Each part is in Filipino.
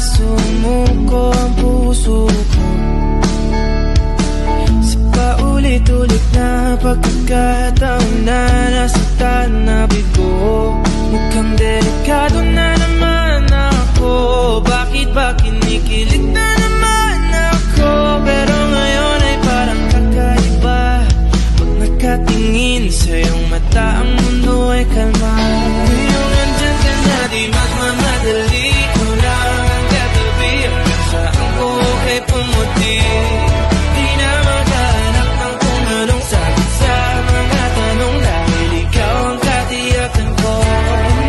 sumuko ang puso ko sa paulit-ulit na pagkakataon na nasaktan na bigo. Mukhang delikado na naman ako. Bakit ba kinikilig na naman ako? Pero ngayon ay parang kakaiba. Pag nakatingin sa iyong mata, ang mundo ay kalma. Ngayong nandyan ka na, di magmamadali. Ikaw lang ang katabi hanggang sa ang buhok ay pumuti. Di na maghanap ng kung anong sagot sa mga tanong, dahil ikaw ang katiyakan ko.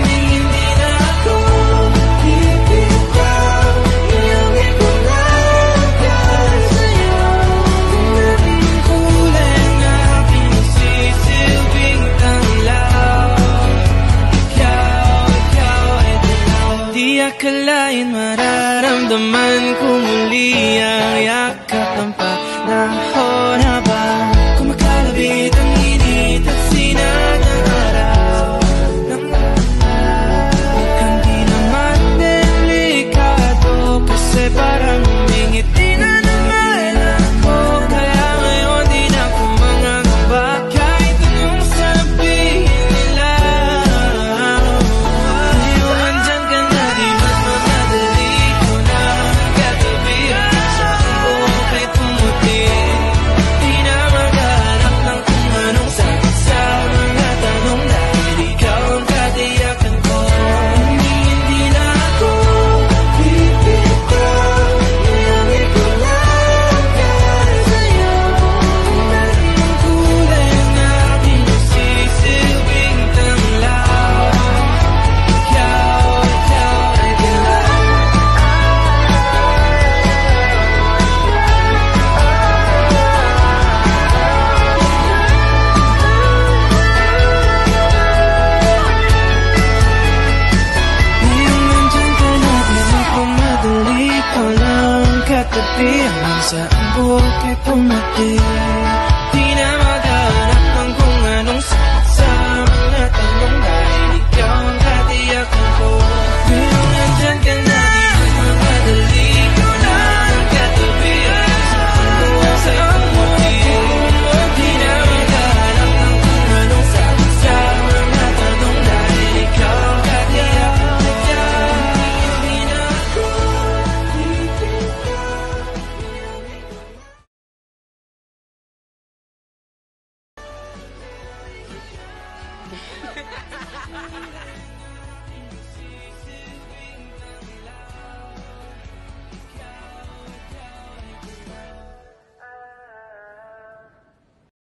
Hindi na ako bibitaw. Iyong ikaw lang para sa'yo. Tingnan ang kulay na pinagsisilbing tanglaw. Ikaw ay dilaw. Di akalain mararamdaman ko muli ang yakap ng panahon habang kumakalabit ang init at sinag ng araw. Mukhang di naman delikado kasi parang humingiti na naman ako. Kaya ngayon di na ako mangangamba kahit anong sabihin nila. Ngayon nandyan ka na, di magmamadali. Ikaw na ang katabi hanggang sa ang buhok ay pumuti. Di na maghanap ng kung anong sagot sa mga tanong, dahil ikaw ang katiyakan ko. Hindi na ako bibitaw. Iyong ikaw lang para sa'yo. Tingnan ang kulay na pinagsisilbing tanglaw. Ikaw ay dilaw. Ngayong nandyan ka na, di magmamadali. Ikaw lang ang katabi hanggang sa ang buhok ay pumuti. Di na maghanap ng kung anong sagot sa mga tanong, dahil ikaw ang katiyakan ko. Ngayong nandyan ka na, di magmamadali. Ikaw lang ang katabi hanggang sa ang buhok ay pumuti. Di na maghanap ng kung anong sagot sa mga tanong, dahil ikaw ang katiyakan ko. Hindi na ako bibitaw.